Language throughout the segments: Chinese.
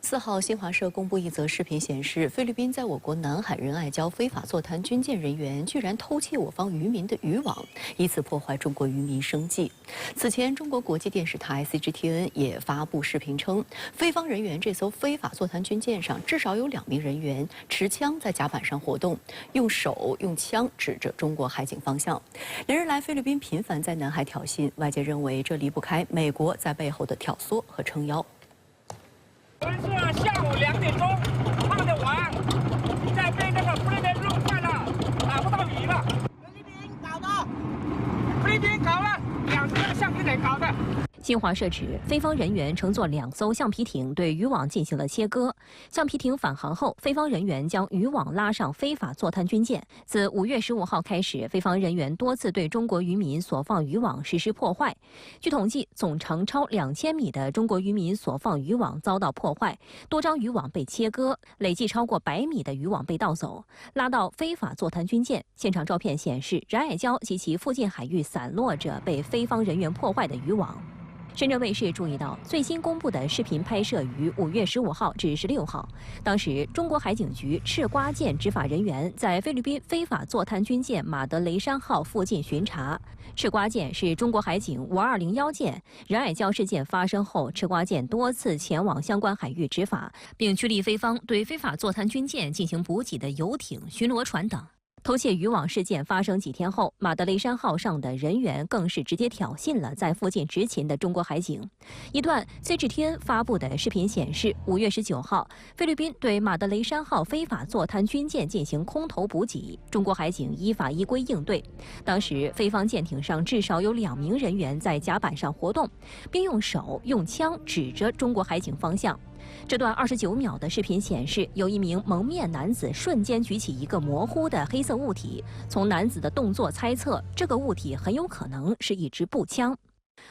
4号，新华社公布一则视频显示，菲律宾在我国南海仁爱礁非法坐滩军舰人员居然偷窃我方渔民的渔网，以此破坏中国渔民生计。此前，中国国际电视台 CGTN 也发布视频称，菲方人员这艘非法坐滩军舰上至少有2名人员持枪在甲板上活动，用手用枪指着中国海警方向。连日来，菲律宾频繁在南海挑衅，外界认为这离不开美国在背后的挑唆和撑腰。 我们是下午2点钟，他们的网在被那个菲律宾弄坏了，打不到鱼了。菲律宾搞的，菲律宾搞了2个橡皮艇搞的。 新华社指，菲方人员乘坐2艘橡皮艇对渔网进行了切割。橡皮艇返航后，菲方人员将渔网拉上非法坐滩军舰。自5月15号开始，菲方人员多次对中国渔民所放渔网实施破坏。据统计，总长超2000米的中国渔民所放渔网遭到破坏，多张渔网被切割，累计超过100米的渔网被盗走，拉到非法坐滩军舰。现场照片显示，仁爱礁及其附近海域散落着被菲方人员破坏的渔网。 深圳卫视注意到，最新公布的视频拍摄于5月15号至16号。当时，中国海警局赤瓜舰执法人员在菲律宾非法坐滩军舰马德雷山号附近巡查。赤瓜舰是中国海警5201舰。仁爱礁事件发生后，赤瓜舰多次前往相关海域执法，并驱离菲方对非法坐滩军舰进行补给的游艇、巡逻船等。 偷窃渔网事件发生几天后，马德雷山号上的人员更是直接挑衅了在附近执勤的中国海警。一段 CGTN 发布的视频显示，5月19号，菲律宾对马德雷山号非法坐滩军舰进行空投补给，中国海警依法依规应对。当时，菲方舰艇上至少有2名人员在甲板上活动，并用手用枪指着中国海警方向。 这段29秒的视频显示，有一名蒙面男子瞬间举起一个模糊的黑色物体。从男子的动作猜测，这个物体很有可能是一支步枪。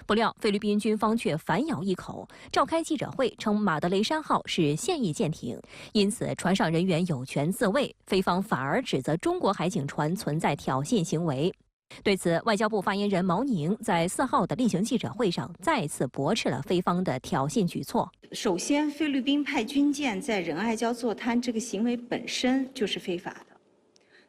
不料，菲律宾军方却反咬一口，召开记者会称马德雷山号是现役舰艇，因此船上人员有权自卫。菲方反而指责中国海警船存在挑衅行为。 对此，外交部发言人毛宁在4号的例行记者会上再次驳斥了菲方的挑衅举措。首先，菲律宾派军舰在仁爱礁坐滩这个行为本身就是非法的。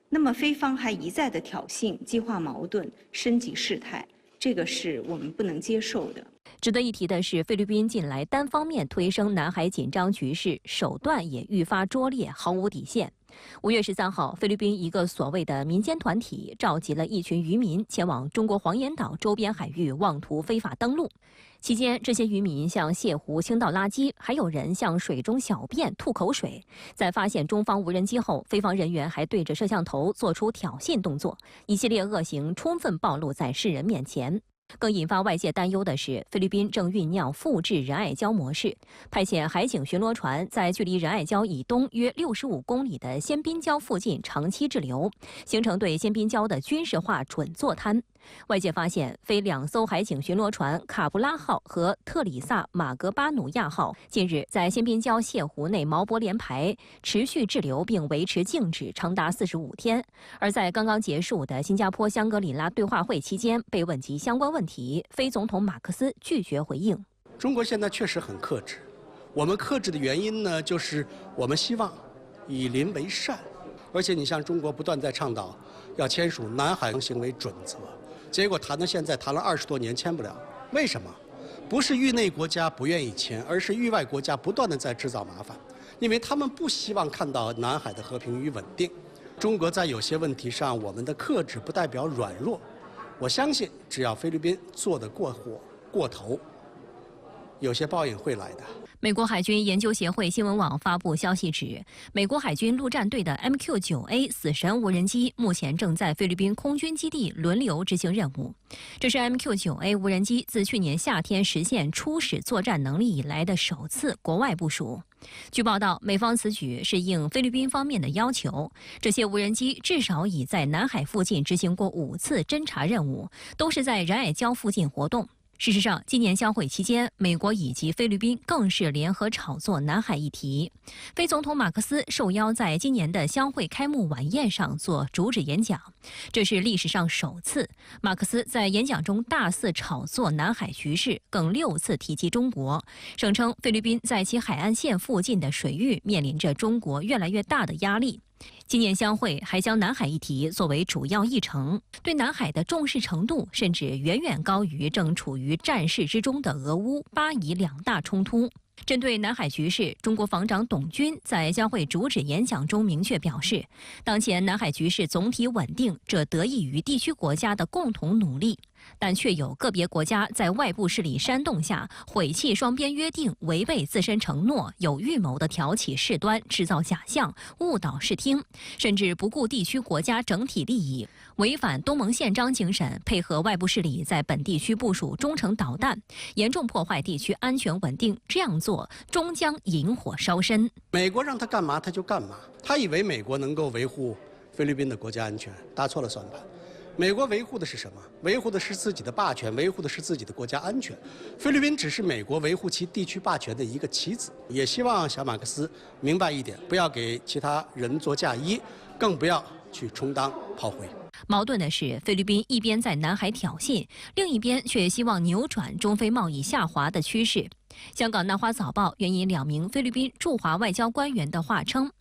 那么，菲方还一再的挑衅、激化矛盾、升级事态，这个是我们不能接受的。 值得一提的是，菲律宾近来单方面推升南海紧张局势，手段也愈发拙劣，毫无底线。5月13号，菲律宾一个所谓的民间团体召集了一群渔民前往中国黄岩岛周边海域，妄图非法登陆。期间，这些渔民向泻湖倾倒垃圾，还有人向水中小便、吐口水。在发现中方无人机后，菲方人员还对着摄像头做出挑衅动作，一系列恶行充分暴露在世人面前。 更引发外界担忧的是，菲律宾正酝酿复制仁爱礁模式，派遣海警巡逻船在距离仁爱礁以东约65公里的仙滨礁附近长期滞留，形成对仙滨礁的军事化准坐滩。外界发现，菲2艘海警巡逻船卡布拉号和特里萨马格巴努亚号近日在仙滨礁泻湖内锚泊联排，持续滞留并维持静止长达45天。而在刚刚结束的新加坡香格里拉对话会期间，被问及相关问题，菲总统马克思拒绝回应。中国现在确实很克制，我们克制的原因呢，就是我们希望以邻为善，而且你像中国不断在倡导要签署南海行为准则。 结果谈到现在，谈了20多年，签不了。为什么？不是域内国家不愿意签，而是域外国家不断地在制造麻烦，因为他们不希望看到南海的和平与稳定。中国在有些问题上，我们的克制不代表软弱。我相信，只要菲律宾做得过火、过头，有些报应会来的。 美国海军研究协会新闻网发布消息指，美国海军陆战队的 MQ-9A 死神无人机目前正在菲律宾空军基地轮流执行任务。这是 MQ-9A 无人机自去年夏天实现初始作战能力以来的首次国外部署。据报道，美方此举是应菲律宾方面的要求，这些无人机至少已在南海附近执行过5次侦察任务，都是在仁爱礁附近活动。事实上，今年相会期间，美国以及菲律宾更是联合炒作南海议题。菲总统马克思受邀在今年的相会开幕晚宴上做主旨演讲，这是历史上首次。马克思在演讲中大肆炒作南海局势，更6次提及中国，声称菲律宾在其海岸线附近的水域面临着中国越来越大的压力。今年相会还将南海议题作为主要议程，对南海的重视程度甚至远远高于正处于战事之中的俄乌、巴以2大冲突。针对南海局势，中国防长董军在相会主旨演讲中明确表示，当前南海局势总体稳定，这得益于地区国家的共同努力。但却有个别国家在外部势力煽动下毁弃双边约定，违背自身承诺，有预谋地挑起事端，制造假象，误导视听，甚至不顾地区国家整体利益，违反东盟宪章精神，配合外部势力在本地区部署中程导弹，严重破坏地区安全稳定。这样做终将引火烧身。美国让他干嘛他就干嘛，他以为美国能够维护菲律宾的国家安全，搭错了算盘。美国维护的是什么？维护的是自己的霸权，维护的是自己的国家安全。菲律宾只是美国维护其地区霸权的一个棋子。也希望小马克思明白一点，不要给其他人做嫁衣，更不要去充当炮灰。矛盾的是，菲律宾一边在南海挑衅，另一边却希望扭转中非贸易下滑的趋势。香港南华早报援引2名菲律宾驻华外交官员的话称，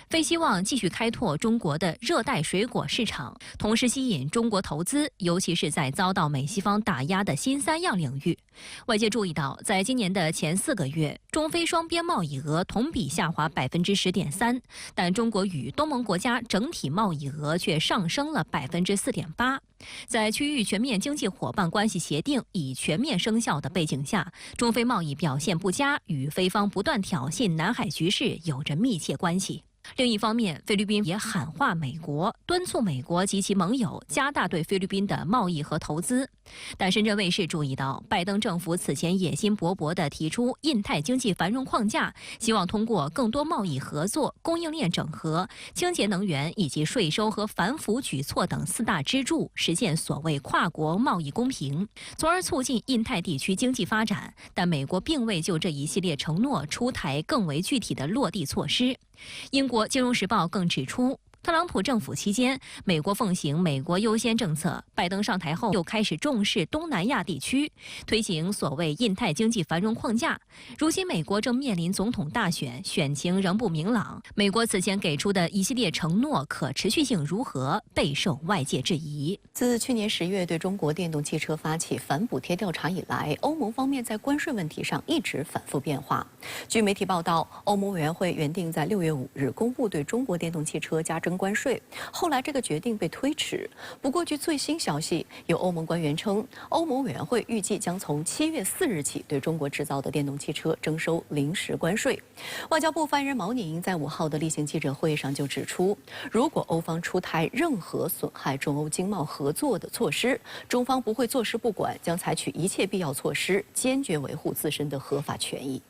菲希望继续开拓中国的热带水果市场，同时吸引中国投资，尤其是在遭到美西方打压的新3样领域。外界注意到，在今年的前4个月，中非双边贸易额同比下滑10.3%，但中国与东盟国家整体贸易额却上升了4.8%。在区域全面经济伙伴关系协定已全面生效的背景下，中非贸易表现不佳，与菲方不断挑衅南海局势有着密切关系。另一方面，菲律宾也喊话美国，敦促美国及其盟友加大对菲律宾的贸易和投资。但深圳卫视注意到，拜登政府此前野心勃勃地提出印太经济繁荣框架，希望通过更多贸易合作、供应链整合、清洁能源以及税收和反腐举措等4大支柱，实现所谓跨国贸易公平，从而促进印太地区经济发展。但美国并未就这一系列承诺出台更为具体的落地措施。英国《金融时报》更指出，特朗普政府期间，美国奉行美国优先政策，拜登上台后又开始重视东南亚地区，推行所谓印太经济繁荣框架。如今美国正面临总统大选，选情仍不明朗，美国此前给出的一系列承诺可持续性如何，备受外界质疑。自去年10月对中国电动汽车发起反补贴调查以来，欧盟方面在关税问题上一直反复变化。据媒体报道，欧盟委员会原定在6月5日公布对中国电动汽车加征关税，后来这个决定被推迟。不过，据最新消息，有欧盟官员称，欧盟委员会预计将从7月4日起对中国制造的电动汽车征收临时关税。外交部发言人毛宁在5号的例行记者会上就指出，如果欧方出台任何损害中欧经贸合作的措施，中方不会坐视不管，将采取一切必要措施，坚决维护自身的合法权益。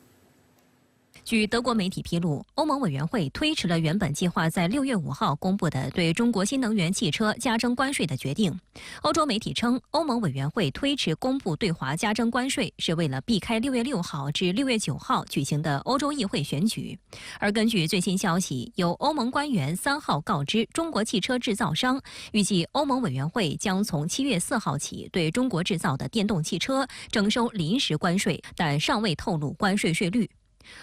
据德国媒体披露，欧盟委员会推迟了原本计划在6月5号公布的对中国新能源汽车加征关税的决定。欧洲媒体称，欧盟委员会推迟公布对华加征关税，是为了避开6月6号至6月9号举行的欧洲议会选举。而根据最新消息，有欧盟官员3号告知中国汽车制造商，预计欧盟委员会将从7月4号起对中国制造的电动汽车征收临时关税，但尚未透露关税税率。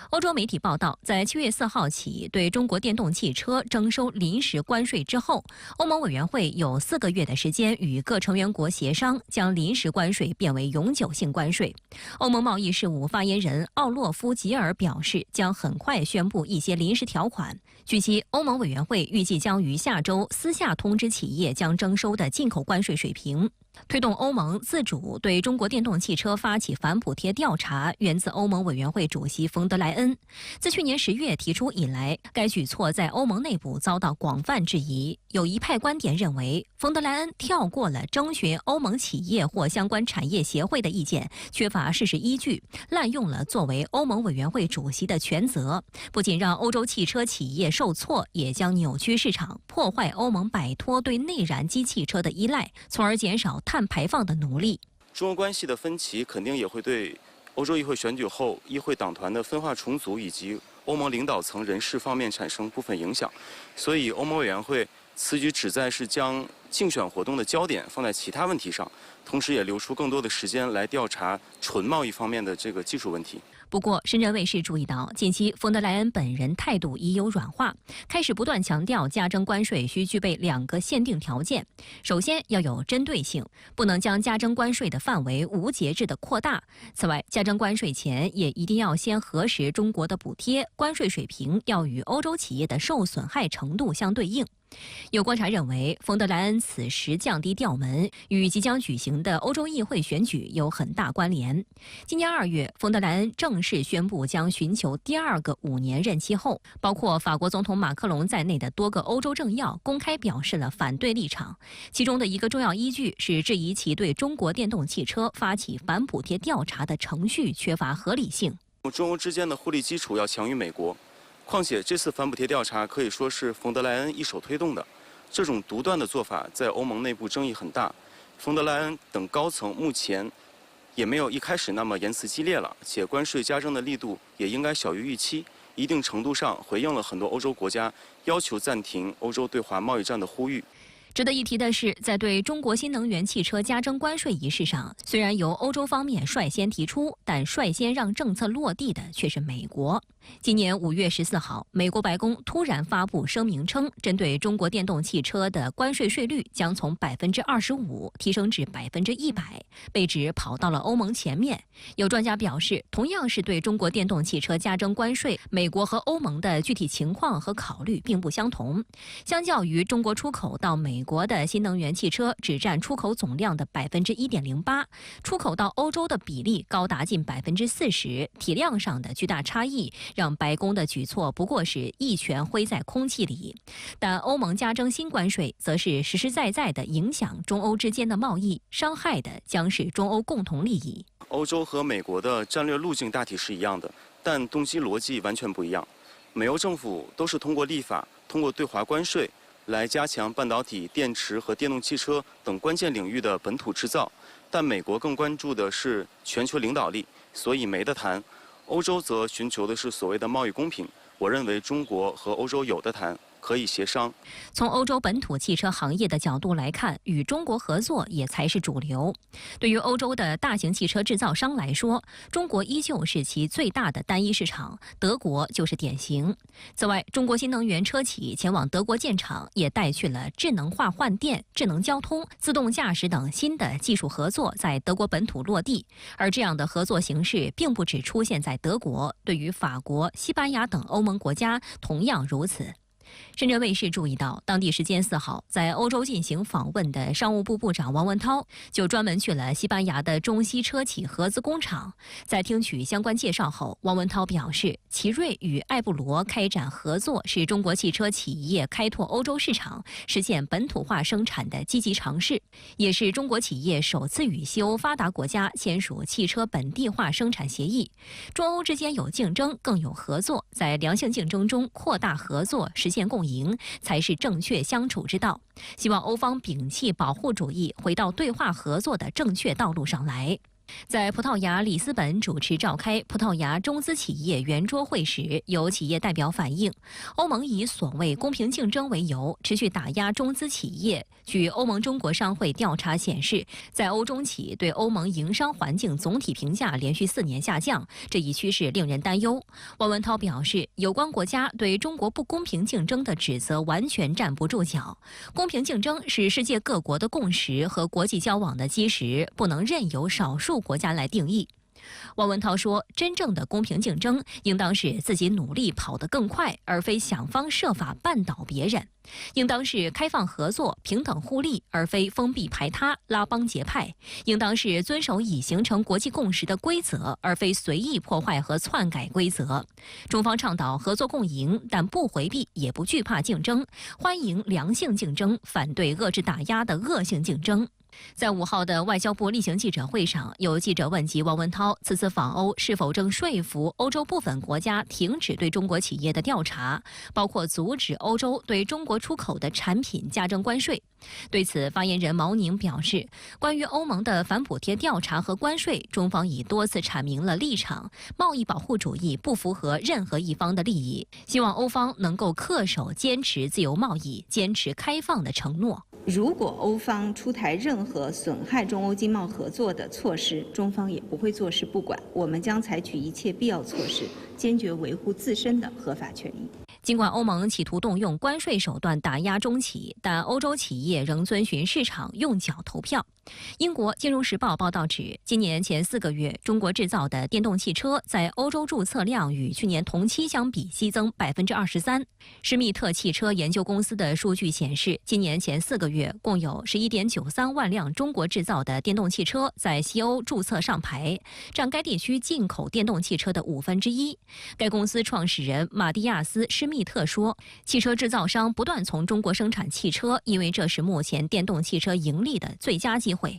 欧洲媒体报道，在7月4号起对中国电动汽车征收临时关税之后，欧盟委员会有4个月的时间与各成员国协商，将临时关税变为永久性关税。欧盟贸易事务发言人奥洛夫·吉尔表示，将很快宣布一些临时条款。据悉，欧盟委员会预计将于下周私下通知企业将征收的进口关税水平。推动欧盟自主对中国电动汽车发起反补贴调查，源自欧盟委员会主席冯德莱恩。自去年10月提出以来，该举措在欧盟内部遭到广泛质疑。有一派观点认为，冯德莱恩跳过了征询欧盟企业或相关产业协会的意见，缺乏事实依据，滥用了作为欧盟委员会主席的权责，不仅让欧洲汽车企业受挫，也将扭曲市场，破坏欧盟摆脱对内燃机汽车的依赖，从而减少碳排放的努力。中欧关系的分歧肯定也会对欧洲议会选举后议会党团的分化重组以及欧盟领导层人事方面产生部分影响，所以欧盟委员会此举旨在是将竞选活动的焦点放在其他问题上，同时也留出更多的时间来调查纯贸易方面的这个技术问题。不过，深圳卫视注意到，近期冯德莱恩本人态度已有软化，开始不断强调加征关税需具备2个限定条件：首先要有针对性，不能将加征关税的范围无节制地扩大；此外，加征关税前也一定要先核实中国的补贴关税水平要与欧洲企业的受损害程度相对应。有观察认为，冯德莱恩此时降低调门，与即将举行的欧洲议会选举有很大关联。今年2月，冯德莱恩正式宣布将寻求第2个5年任期后，包括法国总统马克龙在内的多个欧洲政要公开表示了反对立场。其中的一个重要依据是质疑其对中国电动汽车发起反补贴调查的程序缺乏合理性。中欧之间的互利基础要强于美国。况且这次反补贴调查可以说是冯德莱恩一手推动的，这种独断的做法在欧盟内部争议很大。冯德莱恩等高层目前也没有一开始那么言辞激烈了，且关税加征的力度也应该小于预期，一定程度上回应了很多欧洲国家要求暂停欧洲对华贸易战的呼吁。值得一提的是，在对中国新能源汽车加征关税一事上，虽然由欧洲方面率先提出，但率先让政策落地的却是美国。今年5月14号，美国白宫突然发布声明称，针对中国电动汽车的关税税率将从25%提升至100%，被指跑到了欧盟前面。有专家表示，同样是对中国电动汽车加征关税，美国和欧盟的具体情况和考虑并不相同。相较于中国出口到美国的新能源汽车只占出口总量的1.08%，出口到欧洲的比例高达近40%，体量上的巨大差异让白宫的举措不过是一拳挥在空气里。但欧盟加征新关税，则是实实在在地影响中欧之间的贸易，伤害的将是中欧共同利益。欧洲和美国的战略路径大体是一样的，但动机逻辑完全不一样。美欧政府都是通过立法，通过对华关税来加强半导体、电池和电动汽车等关键领域的本土制造，但美国更关注的是全球领导力，所以没得谈。欧洲则寻求的是所谓的贸易公平，我认为中国和欧洲有得谈，可以协商。从欧洲本土汽车行业的角度来看，与中国合作也才是主流。对于欧洲的大型汽车制造商来说，中国依旧是其最大的单一市场，德国就是典型。此外，中国新能源车企前往德国建厂，也带去了智能化换电、智能交通、自动驾驶等新的技术合作在德国本土落地。而这样的合作形式并不只出现在德国，对于法国、西班牙等欧盟国家同样如此。深圳卫视注意到，当地时间4号，在欧洲进行访问的商务部部长王文涛就专门去了西班牙的中西车企合资工厂。在听取相关介绍后，王文涛表示，奇瑞与艾布罗开展合作是中国汽车企业开拓欧洲市场、实现本土化生产的积极尝试，也是中国企业首次与西欧发达国家签署汽车本地化生产协议。中欧之间有竞争，更有合作，在良性竞争中扩大合作，实现共赢，才是正确相处之道。希望欧方摒弃保护主义，回到对话合作的正确道路上来。在葡萄牙里斯本主持召开葡萄牙中资企业圆桌会时，有企业代表反映，欧盟以所谓公平竞争为由，持续打压中资企业。据欧盟中国商会调查显示，在欧中企对欧盟营商环境总体评价连续4年下降，这一趋势令人担忧。王文涛表示，有关国家对中国不公平竞争的指责完全站不住脚。公平竞争是世界各国的共识和国际交往的基石，不能任由少数国家来定义。王文涛说，真正的公平竞争应当是自己努力跑得更快，而非想方设法绊倒别人；应当是开放合作、平等互利，而非封闭排他、拉帮结派；应当是遵守已形成国际共识的规则，而非随意破坏和篡改规则。中方倡导合作共赢，但不回避也不惧怕竞争，欢迎良性竞争，反对遏制打压的恶性竞争。在5号的外交部例行记者会上，有记者问及王文涛此次访欧是否正说服欧洲部分国家停止对中国企业的调查，包括阻止欧洲对中国国出口的产品加征关税。对此，发言人毛宁表示，关于欧盟的反补贴调查和关税，中方已多次阐明了立场，贸易保护主义不符合任何一方的利益，希望欧方能够恪守坚持自由贸易、坚持开放的承诺。如果欧方出台任何损害中欧经贸合作的措施，中方也不会坐视不管，我们将采取一切必要措施，坚决维护自身的合法权益。尽管欧盟企图动用关税手段打压中企，但欧洲企业仍遵循市场用脚投票。英国《金融时报》报道指，今年前4个月，中国制造的电动汽车在欧洲注册量与去年同期相比激增23%。施密特汽车研究公司的数据显示，今年前4个月，共有11.93万辆中国制造的电动汽车在西欧注册上牌，占该地区进口电动汽车的1/5。该公司创始人马蒂亚斯·施密特说，汽车制造商不断从中国生产汽车，因为这是目前电动汽车盈利的最佳机会。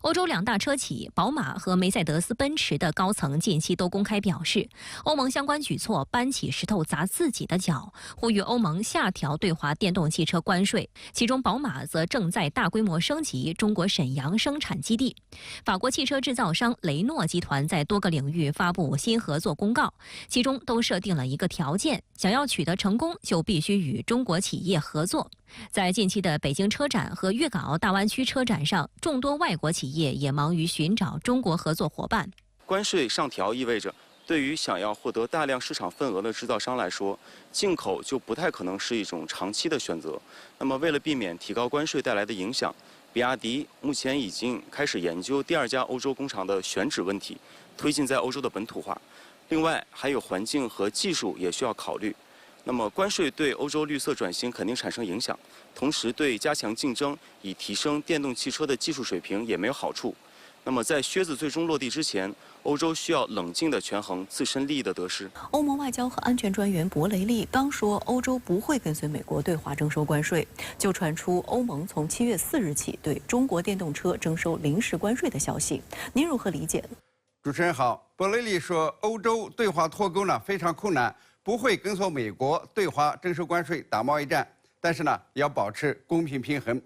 欧洲2大车企宝马和梅赛德斯奔驰的高层近期都公开表示，欧盟相关举措搬起石头砸自己的脚，呼吁欧盟下调对华电动汽车关税。其中，宝马则正在大规模升级中国沈阳生产基地。法国汽车制造商雷诺集团在多个领域发布新合作公告，其中都设定了一个条件：想要取得成功，就必须与中国企业合作。在近期的北京车展和粤港澳大湾区车展上，众多外国企业也忙于寻找中国合作伙伴。关税上调意味着，对于想要获得大量市场份额的制造商来说，进口就不太可能是一种长期的选择。那么，为了避免提高关税带来的影响，比亚迪目前已经开始研究第2家欧洲工厂的选址问题，推进在欧洲的本土化。另外，还有环境和技术也需要考虑。那么，关税对欧洲绿色转型肯定产生影响，同时对加强竞争以提升电动汽车的技术水平也没有好处。那么，在靴子最终落地之前，欧洲需要冷静地权衡自身利益的得失。欧盟外交和安全专员博雷利刚说欧洲不会跟随美国对华征收关税，就传出欧盟从7月4日起对中国电动车征收临时关税的消息。您如何理解呢？主持人好，博雷利说，欧洲对华脱钩呢非常困难，不会跟随美国对华征收关税打贸易战，但是呢也要保持公平平衡。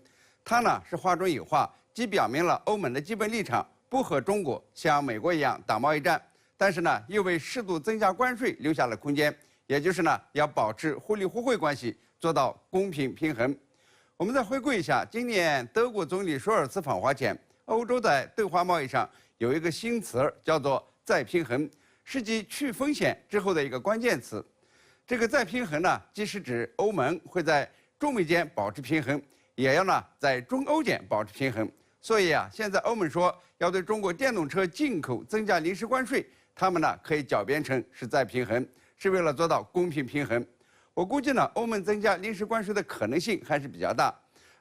他呢是话中有话，既表明了欧盟的基本立场，不和中国像美国一样打贸易战，但是呢又为适度增加关税留下了空间，也就是呢要保持互利互惠关系，做到公平平衡。我们再回顾一下，今年德国总理舒尔茨访华前，欧洲在对华贸易上有一个新词叫做再平衡，是继去风险之后的一个关键词。这个再平衡呢，既是指欧盟会在中美间保持平衡，也要呢在中欧间保持平衡。所以啊，现在欧盟说要对中国电动车进口增加临时关税，他们呢可以狡辩成是再平衡，是为了做到公平平衡。我估计呢，欧盟增加临时关税的可能性还是比较大。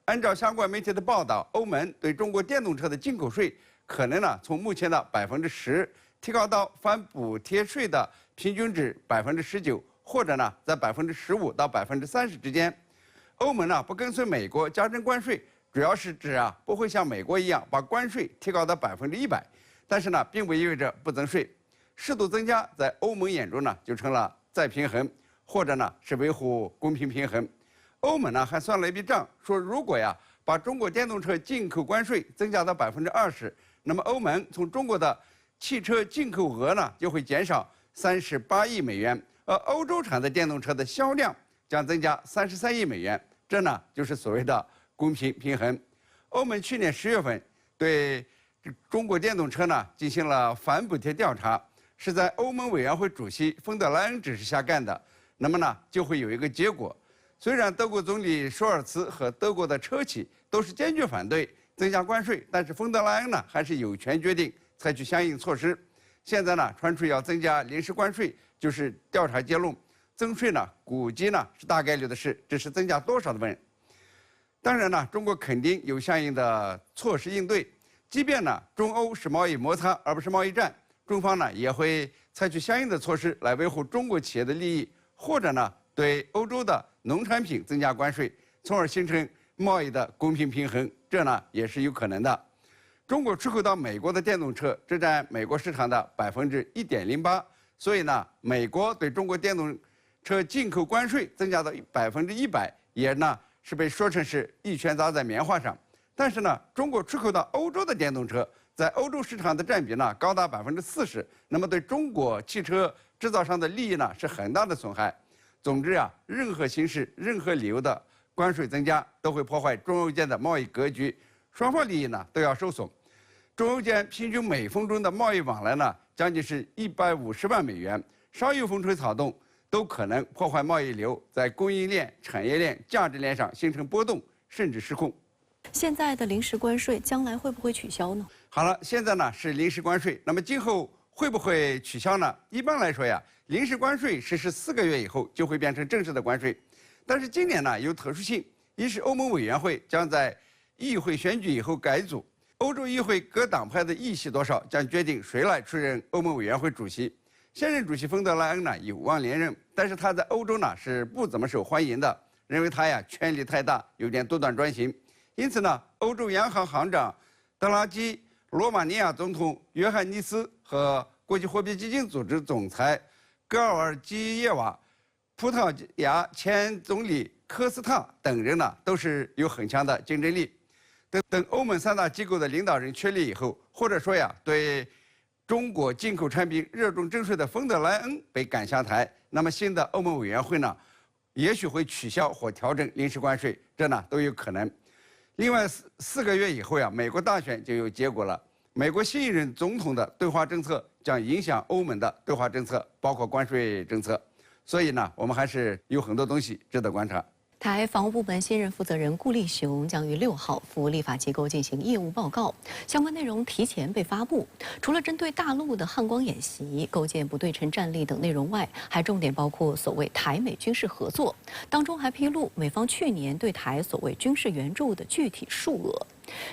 按照相关媒体的报道，欧盟对中国电动车的进口税可能呢从目前的10%提高到反补贴税的平均值19%，或者呢在15%到30%之间。欧盟呢不跟随美国加征关税，主要是指啊不会像美国一样把关税提高到100%，但是呢并不意味着不增税。适度增加在欧盟眼中呢就成了再平衡，或者呢是维护公平平衡。欧盟呢还算了一笔账，说如果呀把中国电动车进口关税增加到20%，那么欧盟从中国的汽车进口额呢就会减少38亿美元，而欧洲产的电动车的销量将增加33亿美元，这呢就是所谓的公平平衡。欧盟去年10月份对中国电动车呢进行了反补贴调查，是在欧盟委员会主席冯德莱恩指示下干的，那么呢就会有一个结果。虽然德国总理舒尔茨和德国的车企都是坚决反对增加关税，但是冯德莱恩呢还是有权决定采取相应措施。现在呢传出要增加临时关税，就是调查结论，增税呢估计呢是大概率的事，只是增加多少的问。当然呢，中国肯定有相应的措施应对，即便呢中欧是贸易摩擦而不是贸易战，中方呢也会采取相应的措施来维护中国企业的利益，或者呢对欧洲的农产品增加关税，从而形成贸易的公平平衡，这呢也是有可能的。中国出口到美国的电动车只占美国市场的1.08%，所以呢，美国对中国电动车进口关税增加到100%，也呢是被说成是一拳砸在棉花上。但是呢，中国出口到欧洲的电动车在欧洲市场的占比呢高达40%，那么对中国汽车制造商的利益呢是很大的损害。总之啊，任何形式、任何理由的关税增加都会破坏中欧间的贸易格局，双方利益呢都要受损。中欧间平均每分钟的贸易往来呢将近是150万美元，稍有风吹草动都可能破坏贸易流，在供应链、产业链、价值链上形成波动，甚至失控。现在的临时关税将来会不会取消呢？好了，现在呢是临时关税，那么今后会不会取消呢？一般来说呀，临时关税实施4个月以后就会变成正式的关税。但是今年呢有特殊性，一是欧盟委员会将在议会选举以后改组，欧洲议会各党派的议席多少将决定谁来出任欧盟委员会主席。现任主席冯德莱恩呢有望连任，但是他在欧洲呢是不怎么受欢迎的，认为他呀权力太大，有点独断专行。因此呢，欧洲央行行长德拉基、罗马尼亚总统约翰尼斯和国际货币基金组织总裁戈尔基耶娃、葡萄牙前总理科斯塔等人呢都是有很强的竞争力。等欧盟3大机构的领导人确立以后，或者说呀对中国进口产品热衷征税的冯德莱恩被赶下台，那么新的欧盟委员会呢也许会取消或调整临时关税，这呢都有可能。另外4个月以后呀，美国大选就有结果了。美国新一任总统的对华政策将影响欧盟的对华政策，包括关税政策。所以呢，我们还是有很多东西值得观察。台防务部门新任负责人顾立雄将于6号赴立法机构进行业务报告，相关内容提前被发布。除了针对大陆的汉光演习、构建不对称战力等内容外，还重点包括所谓台美军事合作，当中还披露美方去年对台所谓军事援助的具体数额。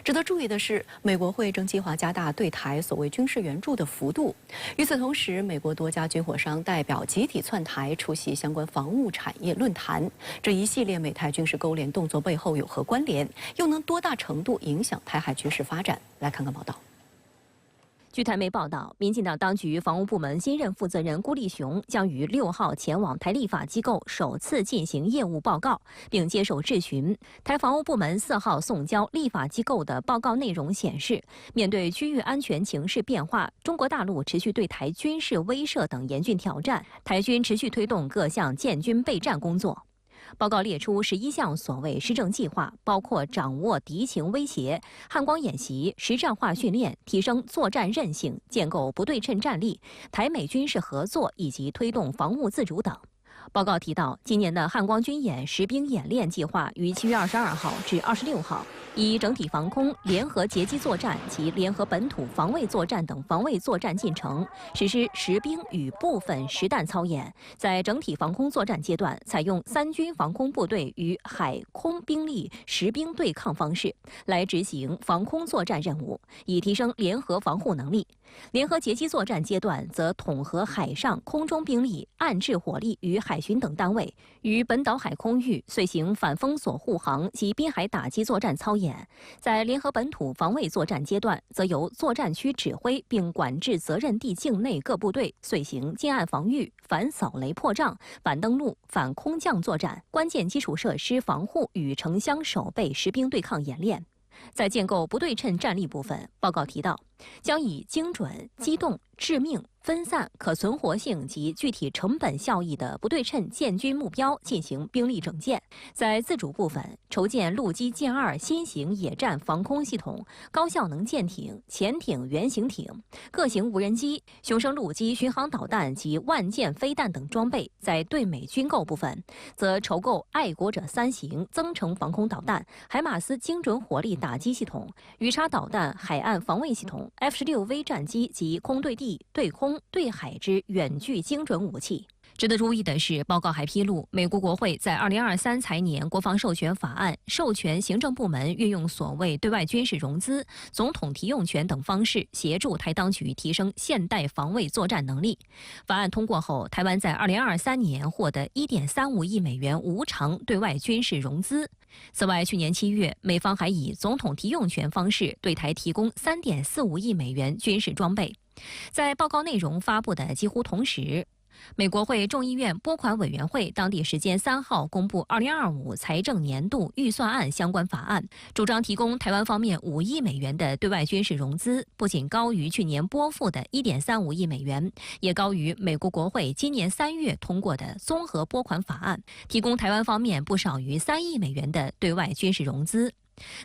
值得注意的是，美国会正计划加大对台所谓军事援助的幅度。与此同时，美国多家军火商代表集体窜台出席相关防务产业论坛。这一系列美台军事勾连动作背后有何关联？又能多大程度影响台海局势发展？来看看报道。据台媒报道，民进党当局防务部门新任负责人顾立雄将于6号前往台立法机构首次进行业务报告，并接受质询。台防务部门4号送交立法机构的报告内容显示，面对区域安全情势变化，中国大陆持续对台军事威慑等严峻挑战，台军持续推动各项建军备战工作。报告列出11项所谓施政计划，包括掌握敌情威胁、汉光演习、实战化训练、提升作战韧性、建构不对称战力、台美军事合作以及推动防务自主等。报告提到，今年的汉光军演实兵演练计划于7月22号至26号，以整体防空、联合截击作战及联合本土防卫作战等防卫作战进程，实施实兵与部分实弹操演。在整体防空作战阶段，采用3军防空部队与海空兵力实兵对抗方式来执行防空作战任务，以提升联合防护能力。联合截击作战阶段，则统合海上、空中兵力、岸置火力与海巡等单位，于本岛海空域遂行反封锁护航及滨海打击作战操演。在联合本土防卫作战阶段，则由作战区指挥并管制责任地境内各部队遂行近岸防御、反扫雷破障、反登陆、反空降作战、关键基础设施防护与城乡守备实兵对抗演练。在建构不对称战力部分，报告提到，将以精准、机动、致命、分散、可存活性及具体成本效益的不对称建军目标进行兵力整建。在自主部分，筹建陆基舰2新型野战防空系统、高效能舰艇、潜艇原型艇、各型无人机、雄升陆基巡航导弹及万箭飞弹等装备。在对美军购部分，则筹购爱国者3型增程防空导弹、海马斯精准火力打击系统、鱼叉导弹海岸防卫系统、F-16V 战机及空对地、对空、对海之远距精准武器。值得注意的是，报告还披露，美国国会在2023财年国防授权法案授权行政部门运用所谓对外军事融资、总统提用权等方式，协助台当局提升现代防卫作战能力。法案通过后，台湾在2023年获得1.35亿美元无偿对外军事融资。此外，去年7月，美方还以总统提用权方式对台提供3.45亿美元军事装备。在报告内容发布的几乎同时，美国会众议院拨款委员会当地时间3号公布2025财政年度预算案相关法案，主张提供台湾方面5亿美元的对外军事融资，不仅高于去年拨付的1.35亿美元，也高于美国国会今年3月通过的综合拨款法案，提供台湾方面不少于3亿美元的对外军事融资。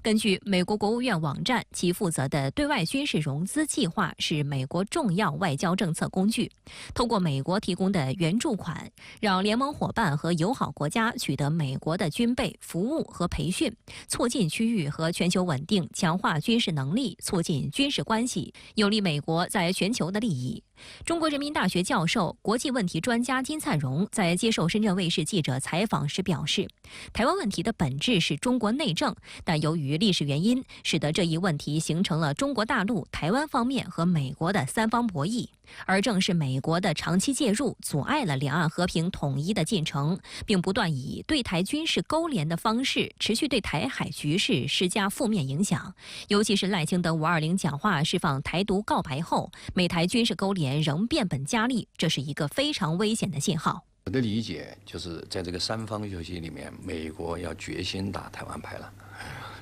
根据美国国务院网站，其负责的对外军事融资计划是美国重要外交政策工具，通过美国提供的援助款，让联盟伙伴和友好国家取得美国的军备、服务和培训，促进区域和全球稳定，强化军事能力，促进军事关系，有利美国在全球的利益。中国人民大学教授、国际问题专家金灿荣在接受深圳卫视记者采访时表示，台湾问题的本质是中国内政，但由于历史原因，使得这一问题形成了中国大陆、台湾方面和美国的三方博弈，而正是美国的长期介入，阻碍了两岸和平统一的进程，并不断以对台军事勾连的方式，持续对台海局势施加负面影响。尤其是赖清德520讲话释放台独告白后，美台军事勾连仍变本加厉，这是一个非常危险的信号。我的理解就是在这个三方游戏里面，美国要决心打台湾牌了，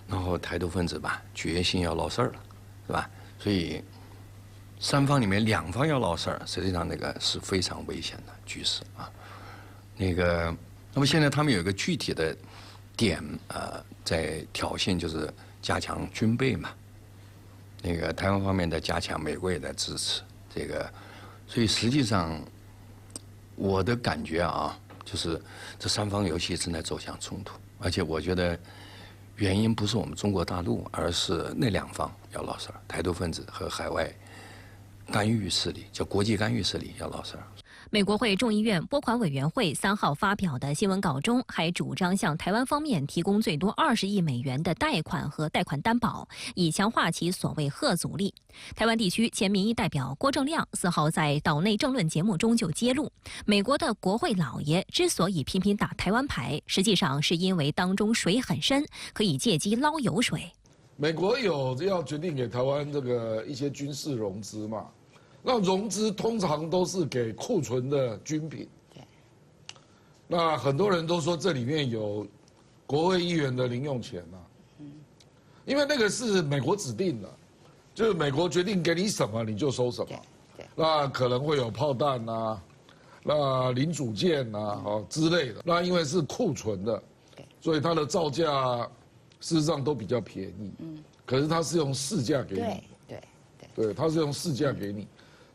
然后台独分子吧决心要闹事儿了，是吧？所以三方里面2方要闹事儿，实际上那个是非常危险的局势啊。那么现在他们有一个具体的点在挑衅，就是加强军备嘛。台湾方面在加强，美国也在支持。所以实际上，我的感觉啊，就是这三方游戏正在走向冲突，而且我觉得原因不是我们中国大陆，而是那2方要闹事儿，台独分子和海外干预势力，叫国际干预势力要闹事儿。美国会众议院拨款委员会3号发表的新闻稿中，还主张向台湾方面提供最多20亿美元的贷款和贷款担保，以强化其所谓贺阻力。台湾地区前民意代表郭正亮4号在岛内政论节目中就揭露，美国的国会老爷之所以频频打台湾牌，实际上是因为当中水很深，可以借机捞油水。美国有要决定给台湾一些军事融资嘛？那融资通常都是给库存的军品，那很多人都说这里面有国会议员的零用钱啊，因为那个是美国指定的，就是美国决定给你什么你就收什么，那可能会有炮弹啊，那零组件啊之类的，那因为是库存的，所以它的造价事实上都比较便宜，可是它是用市价给你，对，它是用市价给你。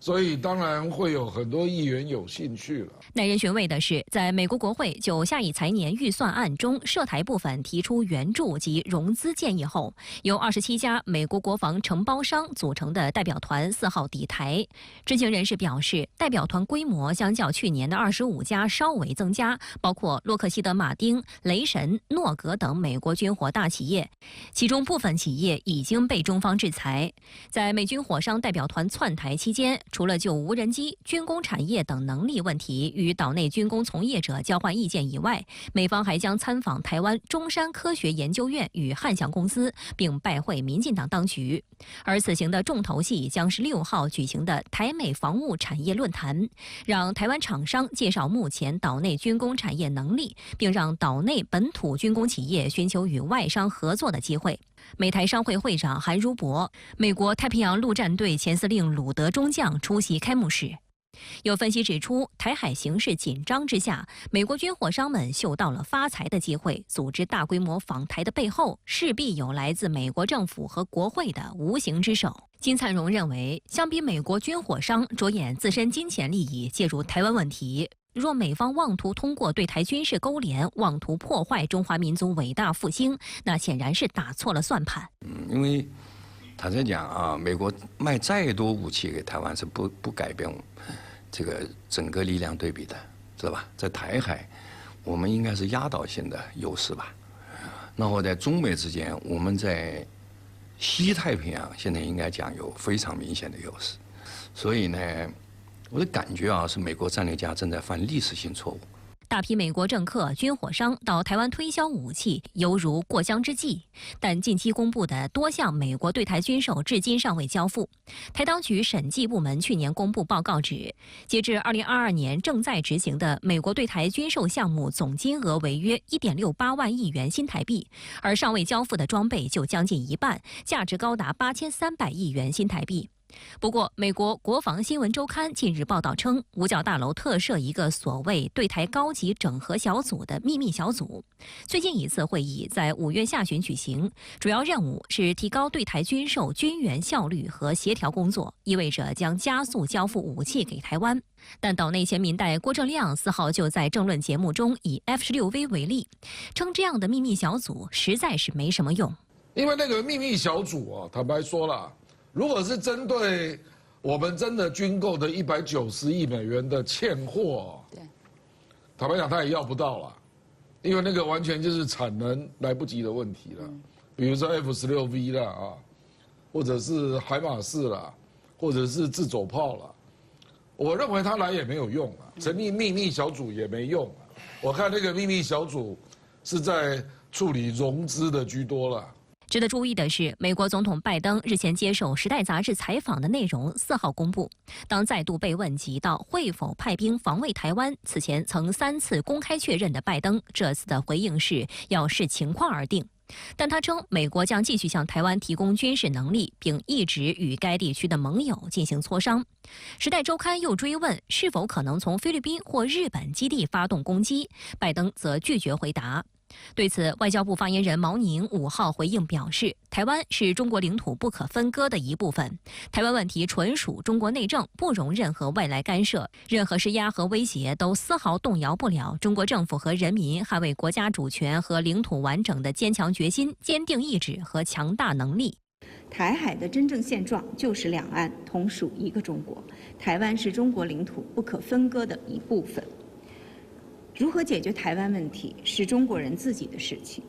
所以当然会有很多议员有兴趣了。耐人寻味的是，在美国国会就下一财年预算案中涉台部分提出援助及融资建议后，由27家美国国防承包商组成的代表团4号抵台。知情人士表示，代表团规模相较去年的25家稍微增加，包括洛克希德马丁、雷神、诺格等美国军火大企业，其中部分企业已经被中方制裁。在美军火商代表团窜台期间，除了就无人机、军工产业等能力问题与岛内军工从业者交换意见以外，美方还将参访台湾中山科学研究院与汉翔公司，并拜会民进党当局。而此行的重头戏将是6号举行的台美防务产业论坛，让台湾厂商介绍目前岛内军工产业能力，并让岛内本土军工企业寻求与外商合作的机会。美台商会会长韩如博、美国太平洋陆战队前司令鲁德中将出席开幕式。有分析指出，台海形势紧张之下，美国军火商们嗅到了发财的机会，组织大规模访台的背后，势必有来自美国政府和国会的无形之手。金灿荣认为，相比美国军火商着眼自身金钱利益介入台湾问题，若美方妄图通过对台军事勾连，妄图破坏中华民族伟大复兴，那显然是打错了算盘。因为坦白讲啊，美国卖再多武器给台湾是不改变这个整个力量对比的，知道吧？在台海，我们应该是压倒性的优势吧。然后在中美之间，我们在西太平洋现在应该讲有非常明显的优势。所以呢，我的感觉啊，是美国战略家正在犯历史性错误。大批美国政客、军火商到台湾推销武器，犹如过江之鲫。但近期公布的多项美国对台军售至今尚未交付。台当局审计部门去年公布报告指，截至2022年正在执行的美国对台军售项目总金额为约1.68万亿元新台币，而尚未交付的装备就将近一半，价值高达8300亿元新台币。不过，美国国防新闻周刊近日报道称，五角大楼特设一个所谓对台高级整合小组的秘密小组，最近一次会议在5月下旬举行，主要任务是提高对台军售军援效率和协调工作，意味着将加速交付武器给台湾。但岛内前民代郭正亮4号就在政论节目中以 F-16V 为例，称这样的秘密小组实在是没什么用。因为那个秘密小组啊，坦白说了，如果是针对我们真的军购的190亿美元的欠货，对，坦白讲他也要不到了，因为那个完全就是产能来不及的问题了。比如说 F-16V 啦啊，或者是海马士啦，或者是自走炮啦，我认为他来也没有用啊，成立秘密小组也没用啊。我看那个秘密小组是在处理融资的居多了。值得注意的是，美国总统拜登日前接受《时代》杂志采访的内容4号公布。当再度被问及到会否派兵防卫台湾，此前曾3次公开确认的拜登，这次的回应是要视情况而定。但他称，美国将继续向台湾提供军事能力，并一直与该地区的盟友进行磋商。《时代周刊》又追问是否可能从菲律宾或日本基地发动攻击，拜登则拒绝回答。对此，外交部发言人毛宁5号回应表示，台湾是中国领土不可分割的一部分，台湾问题纯属中国内政，不容任何外来干涉，任何施压和威胁都丝毫动摇不了中国政府和人民捍卫国家主权和领土完整的坚强决心、坚定意志和强大能力。台海的真正现状就是两岸同属一个中国，台湾是中国领土不可分割的一部分。如何解决台湾问题是中国人自己的事情。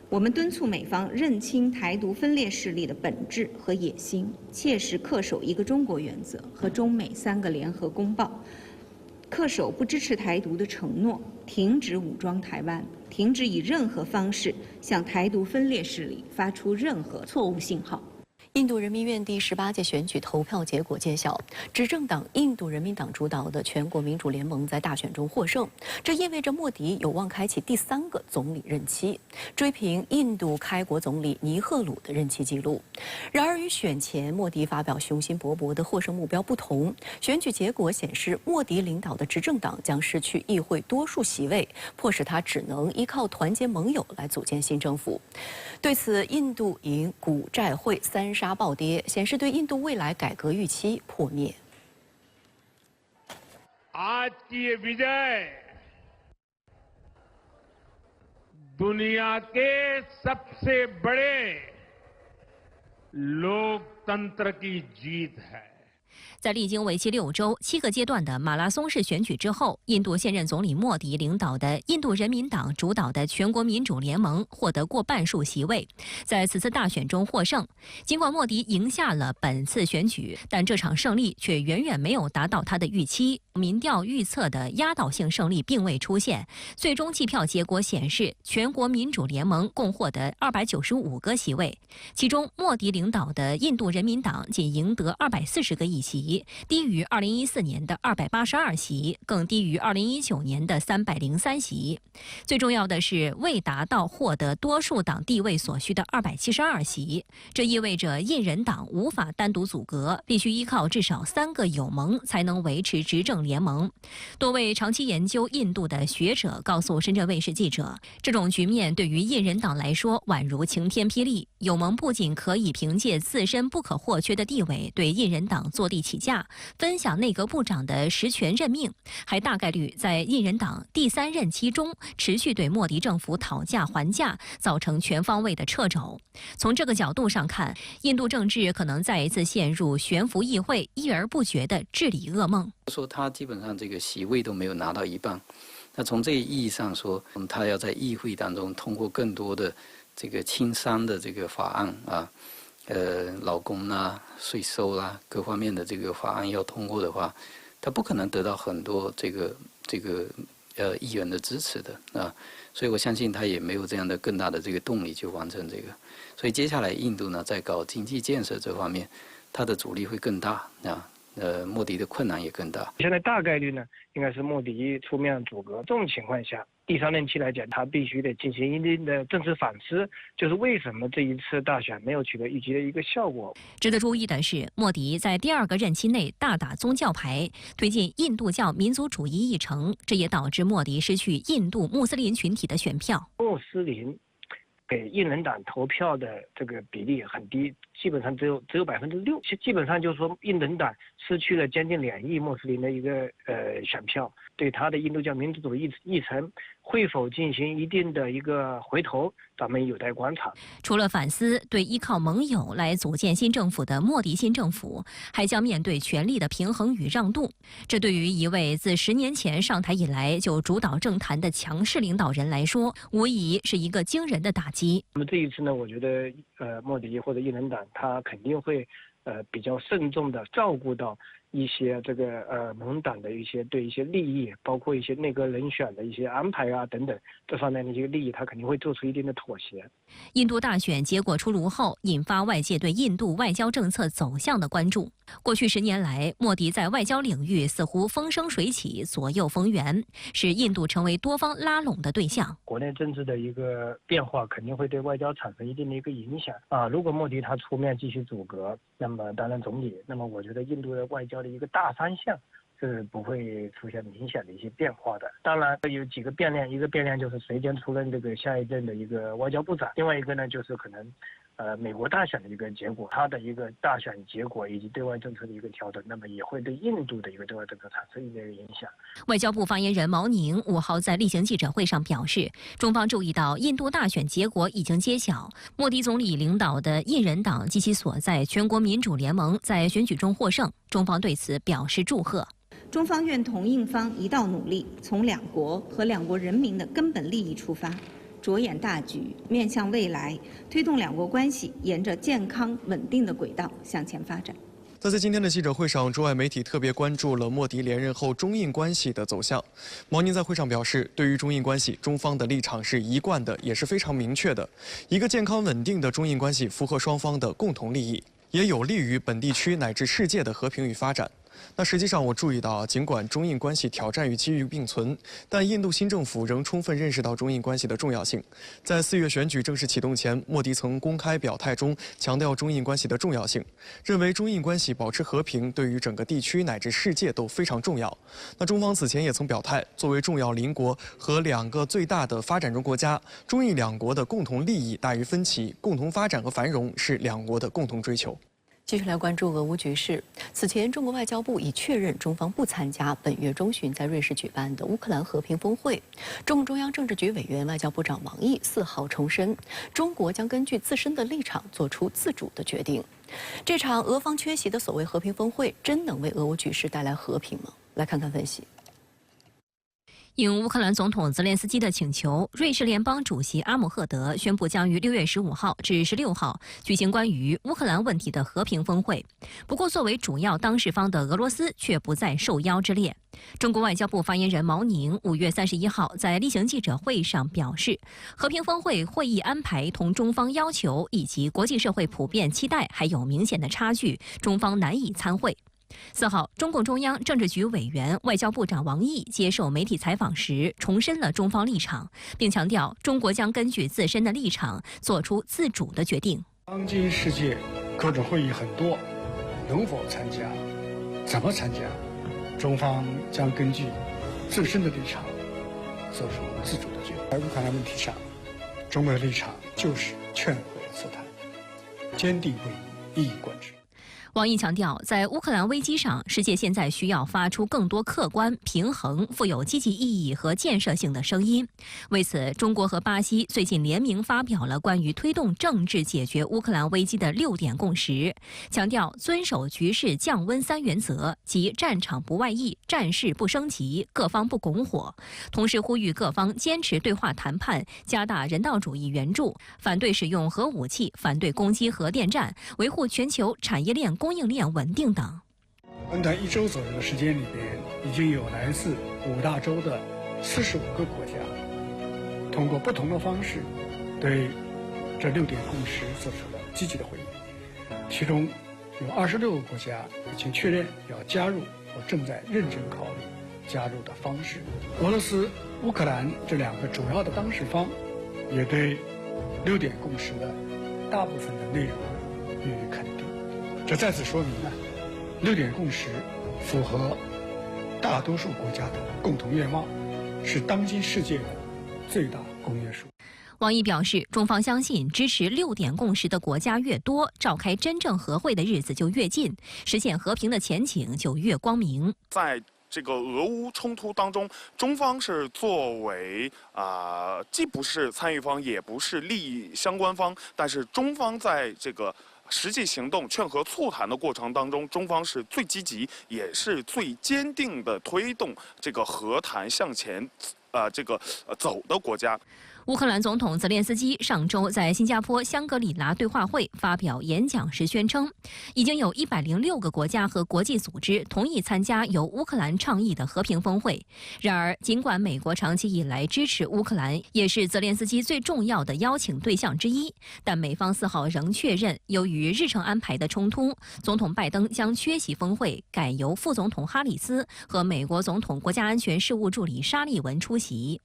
我们敦促美方认清台独分裂势力的本质和野心，切实恪守一个中国原则和中美3个联合公报，恪守不支持台独的承诺，停止武装台湾，停止以任何方式向台独分裂势力发出任何错误信号。印度人民院第18届选举投票结果揭晓，执政党印度人民党主导的全国民主联盟在大选中获胜，这意味着莫迪有望开启第3个总理任期，追平印度开国总理尼赫鲁的任期纪录。然而，与选前莫迪发表雄心勃勃的获胜目标不同，选举结果显示，莫迪领导的执政党将失去议会多数席位，迫使他只能依靠团结盟友来组建新政府。对此，印度银股债汇3杀暴跌，显示对印度未来改革预期破灭。आज की ये विजय दुनिया के सबसे बड़े लोकतंत्र की जीत है。在历经为期6周、7个阶段的马拉松式选举之后，印度现任总理莫迪领导的印度人民党主导的全国民主联盟获得过半数席位，在此次大选中获胜。尽管莫迪赢下了本次选举，但这场胜利却远远没有达到他的预期。民调预测的压倒性胜利并未出现，最终计票结果显示，全国民主联盟共获得295个席位，其中莫迪领导的印度人民党仅赢得240个议席，低于2014年的282席，更低于2019年的303席。最重要的是，未达到获得多数党地位所需的272席，这意味着印人党无法单独组阁，必须依靠至少3个友盟才能维持执政联盟。多位长期研究印度的学者告诉深圳卫视记者，这种局面对于印人党来说宛如晴天霹雳。友盟不仅可以凭借自身不可或缺的地位对印人党坐地起价，分享内阁部长的实权任命，还大概率在印人党第3任期中持续对莫迪政府讨价还价，造成全方位的掣肘。从这个角度上看，印度政治可能再一次陷入悬浮议会、议而不决的治理噩梦。说他基本上这个席位都没有拿到一半，那从这个意义上说，他要在议会当中通过更多的这个亲商的这个法案啊，劳工啦、税收啦各方面的这个法案要通过的话，他不可能得到很多这个议员的支持的啊，所以我相信他也没有这样的更大的这个动力去完成这个。所以接下来印度呢，在搞经济建设这方面，它的阻力会更大啊。莫迪的困难也更大。现在大概率呢，应该是莫迪出面阻隔。这种情况下，第3任期来讲，他必须得进行一定的政治反思，就是为什么这一次大选没有取得预期的一个效果。值得注意的是，莫迪在第2个任期内大打宗教牌，推进印度教民族主义议程，这也导致莫迪失去印度穆斯林群体的选票。穆斯林给印人党投票的这个比例很低，基本上只有6%，基本上就是说印人党失去了将近2亿穆斯林的一个选票，对他的印度教民族主义议程会否进行一定的一个回头，咱们有待观察。除了反思对依靠盟友来组建新政府的莫迪新政府，还将面对权力的平衡与让渡。这对于一位自10年前上台以来就主导政坛的强势领导人来说，无疑是一个惊人的打击。那么这一次呢，我觉得莫迪或者印人党他肯定会比较慎重的照顾到一些这个盟党的一些利益，包括一些内阁人选的一些安排啊等等，这方面的一些利益，他肯定会做出一定的妥协。印度大选结果出炉后，引发外界对印度外交政策走向的关注。过去10年来，莫迪在外交领域似乎风生水起，左右逢源，使印度成为多方拉拢的对象。国内政治的一个变化肯定会对外交产生一定的一个影响啊。如果莫迪他出面继续阻隔，那么担任总理，那么我觉得印度的外交的一个大方向是不会出现明显的一些变化的。当然有几个变量，一个变量就是谁将出任这个下一任的一个外交部长，另外一个呢就是可能美国大选的一个结果，它的一个大选结果以及对外政策的一个调整，那么也会对印度的一个对外政策产生一定的影响。外交部发言人毛宁5号在例行记者会上表示，中方注意到印度大选结果已经揭晓，莫迪总理领导的印人党及其所在全国民主联盟在选举中获胜，中方对此表示祝贺。中方愿同印方一道努力，从两国和两国人民的根本利益出发，着眼大局，面向未来，推动两国关系沿着健康稳定的轨道向前发展。在今天的记者会上，中外媒体特别关注了莫迪连任后中印关系的走向。毛宁在会上表示，对于中印关系，中方的立场是一贯的，也是非常明确的。一个健康稳定的中印关系符合双方的共同利益，也有利于本地区乃至世界的和平与发展。那实际上，我注意到，尽管中印关系挑战与机遇并存，但印度新政府仍充分认识到中印关系的重要性。在4月选举正式启动前，莫迪曾公开表态中强调中印关系的重要性，认为中印关系保持和平对于整个地区乃至世界都非常重要。那中方此前也曾表态，作为重要邻国和2个最大的发展中国家，中印2国的共同利益大于分歧，共同发展和繁荣是2国的共同追求。继续来关注俄乌局势。此前，中国外交部已确认中方不参加本月中旬在瑞士举办的乌克兰和平峰会。中共中央政治局委员、外交部长王毅4号重申，中国将根据自身的立场做出自主的决定。这场俄方缺席的所谓和平峰会，真能为俄乌局势带来和平吗？来看看分析。应乌克兰总统泽连斯基的请求，瑞士联邦主席阿姆赫德宣布将于6月15号至16号举行关于乌克兰问题的和平峰会。不过，作为主要当事方的俄罗斯却不在受邀之列。中国外交部发言人毛宁5月31号在例行记者会上表示，和平峰会会议安排同中方要求以及国际社会普遍期待还有明显的差距，中方难以参会。4号，中共中央政治局委员、外交部长王毅接受媒体采访时，重申了中方立场，并强调中国将根据自身的立场做出自主的决定。当今世界各种会议很多，能否参加，怎么参加，中方将根据自身的立场做出自主的决定。在乌克兰问题上，中国的立场就是劝和促谈，坚定会议，一以贯之。王毅强调，在乌克兰危机上，世界现在需要发出更多客观、平衡、富有积极意义和建设性的声音。为此，中国和巴西最近联名发表了关于推动政治解决乌克兰危机的6点共识，强调遵守局势降温3原则，即战场不外溢、战事不升级、各方不拱火。同时呼吁各方坚持对话谈判，加大人道主义援助，反对使用核武器，反对攻击核电站，维护全球产业链供应链稳定等。短短1周左右的时间里边，已经有来自5大洲的45个国家通过不同的方式对这6点共识做出了积极的回应，其中有26个国家已经确认要加入或正在认真考虑加入的方式。俄罗斯、乌克兰这2个主要的当事方也对6点共识的大部分的内容予以肯定。这再次说明呢，6点共识符合大多数国家的共同愿望，是当今世界的最大公约数。王毅表示，中方相信支持6点共识的国家越多，召开真正和会的日子就越近，实现和平的前景就越光明。在这个俄乌冲突当中，中方是作为既不是参与方，也不是利益相关方，但是中方在这个实际行动、劝和促谈的过程当中，中方是最积极，也是最坚定的推动这个和谈向前，走的国家。乌克兰总统泽连斯基上周在新加坡香格里拉对话会发表演讲时宣称，已经有106个国家和国际组织同意参加由乌克兰倡议的和平峰会。然而，尽管美国长期以来支持乌克兰，也是泽连斯基最重要的邀请对象之一，但美方4号仍确认，由于日程安排的冲突，总统拜登将缺席峰会，改由副总统哈里斯和美国总统国家安全事务助理沙利文出席。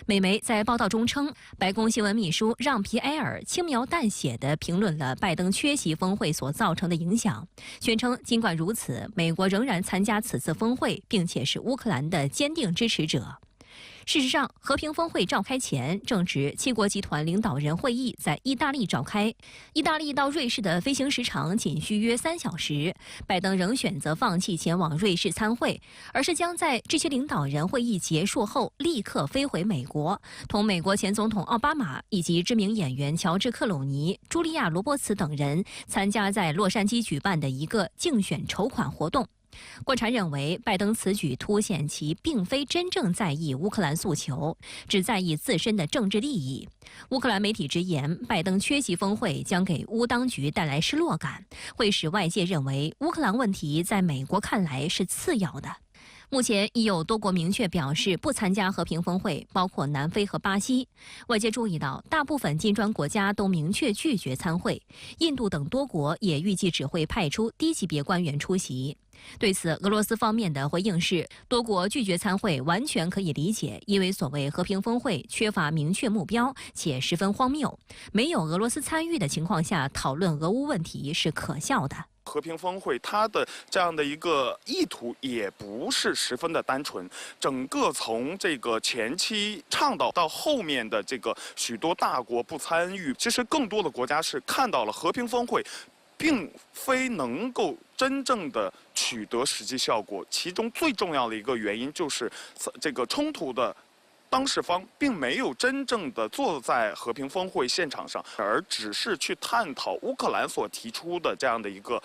美媒在报道中称，白宫新闻秘书让·皮埃尔轻描淡写地评论了拜登缺席峰会所造成的影响，宣称尽管如此，美国仍然参加此次峰会，并且是乌克兰的坚定支持者。事实上，和平峰会召开前，正值7国集团领导人会议在意大利召开。意大利到瑞士的飞行时长仅需约3小时，拜登仍选择放弃前往瑞士参会，而是将在这些领导人会议结束后立刻飞回美国，同美国前总统奥巴马以及知名演员乔治·克鲁尼、茱莉亚·罗伯茨等人参加在洛杉矶举办的一个竞选筹款活动。观察认为，拜登此举凸显其并非真正在意乌克兰诉求，只在意自身的政治利益。乌克兰媒体直言，拜登缺席峰会将给乌当局带来失落感，会使外界认为乌克兰问题在美国看来是次要的。目前已有多国明确表示不参加和平峰会，包括南非和巴西。外界注意到，大部分金砖国家都明确拒绝参会，印度等多国也预计只会派出低级别官员出席。对此，俄罗斯方面的回应是，多国拒绝参会完全可以理解，因为所谓和平峰会缺乏明确目标，且十分荒谬。没有俄罗斯参与的情况下讨论俄乌问题是可笑的。和平峰会它的这样的一个意图也不是十分的单纯，整个从这个前期倡导到后面的这个许多大国不参与，其实更多的国家是看到了和平峰会并非能够真正的取得实际效果，其中最重要的一个原因就是这个冲突的当事方并没有真正的坐在和平峰会现场上，而只是去探讨乌克兰所提出的这样的一个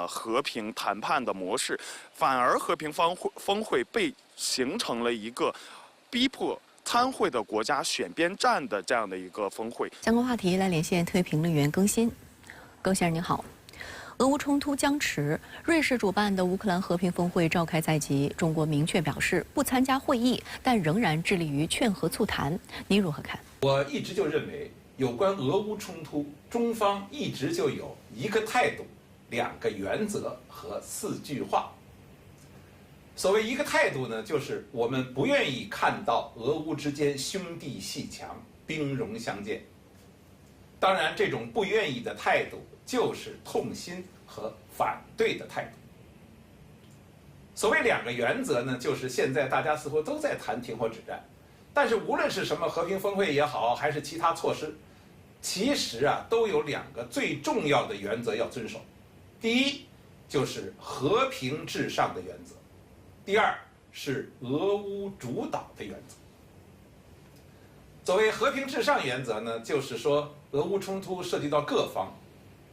和平谈判的模式，反而和平峰会被形成了一个逼迫参会的国家选边站的这样的一个峰会。相关话题来连线特约评论员更新。高先生您好。俄乌冲突僵持，瑞士主办的乌克兰和平峰会召开在即，中国明确表示不参加会议，但仍然致力于劝和促谈。您如何看？我一直就认为，有关俄乌冲突，中方一直就有一个态度、2个原则和4句话。所谓一个态度呢，就是我们不愿意看到俄乌之间兄弟阋墙、兵戎相见。当然，这种不愿意的态度就是痛心和反对的态度。所谓2个原则呢，就是现在大家似乎都在谈停火止战，但是无论是什么和平峰会也好，还是其他措施，其实都有2个最重要的原则要遵守。第一，就是和平至上的原则；第二，是俄乌主导的原则。所谓和平至上原则呢，就是说俄乌冲突涉及到各方，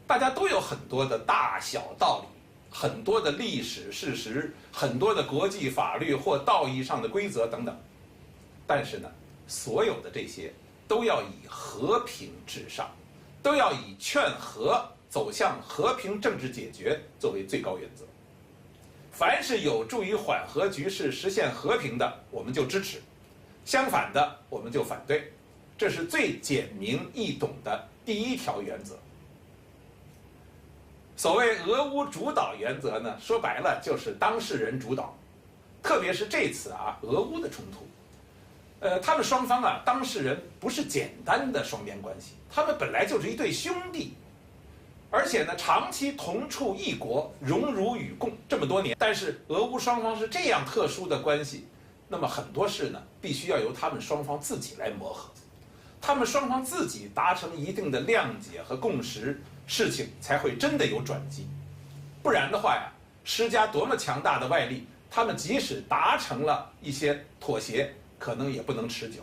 大家都有很多的大小道理，很多的历史事实，很多的国际法律或道义上的规则等等。但是呢，所有的这些都要以和平至上，都要以劝和走向和平政治解决作为最高原则。凡是有助于缓和局势、实现和平的，我们就支持；相反的我们就反对，这是最简明易懂的第一条原则。所谓俄乌主导原则呢，说白了就是当事人主导，特别是这次俄乌的冲突，他们双方当事人不是简单的双边关系，他们本来就是一对兄弟，而且呢长期同处一国，荣辱与共这么多年。但是俄乌双方是这样特殊的关系，那么很多事呢必须要由他们双方自己来磨合，他们双方自己达成一定的谅解和共识，事情才会真的有转机。不然的话呀，施加多么强大的外力，他们即使达成了一些妥协，可能也不能持久。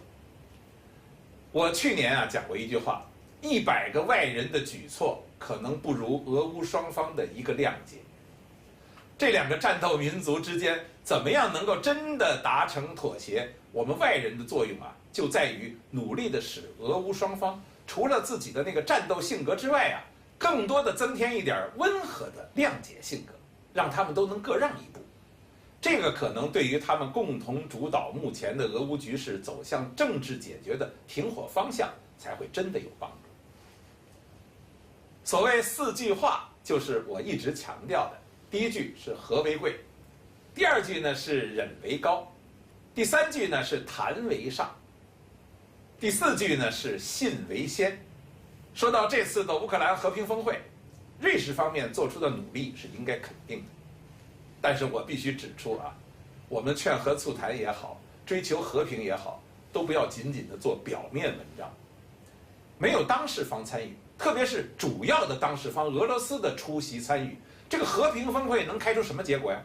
我去年讲过一句话，100个外人的举措可能不如俄乌双方的一个谅解。这两个战斗民族之间怎么样能够真的达成妥协，我们外人的作用就在于努力的使俄乌双方除了自己的那个战斗性格之外更多的增添一点温和的谅解性格，让他们都能各让一步。这个可能对于他们共同主导目前的俄乌局势走向政治解决的停火方向才会真的有帮助。所谓4句话，就是我一直强调的，第一句是和为贵，第2句呢是忍为高，第3句呢是谈为上，第4句呢是信为先。说到这次的乌克兰和平峰会，瑞士方面做出的努力是应该肯定的，但是我必须指出我们劝和促谈也好，追求和平也好，都不要仅仅的做表面文章。没有当事方参与，特别是主要的当事方俄罗斯的出席参与，这个和平峰会能开出什么结果呀？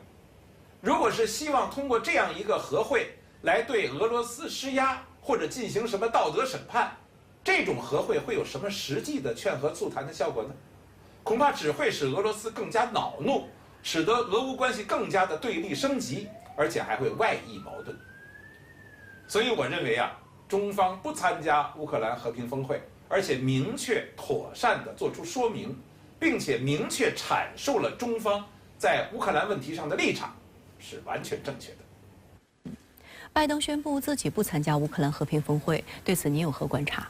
如果是希望通过这样一个和会来对俄罗斯施压，或者进行什么道德审判，这种和会会有什么实际的劝和促谈的效果呢？恐怕只会使俄罗斯更加恼怒，使得俄乌关系更加的对立升级，而且还会外溢矛盾。所以我认为中方不参加乌克兰和平峰会，而且明确妥善地做出说明，并且明确阐述了中方在乌克兰问题上的立场，是完全正确的。拜登宣布自己不参加乌克兰和平峰会，对此您有何观察？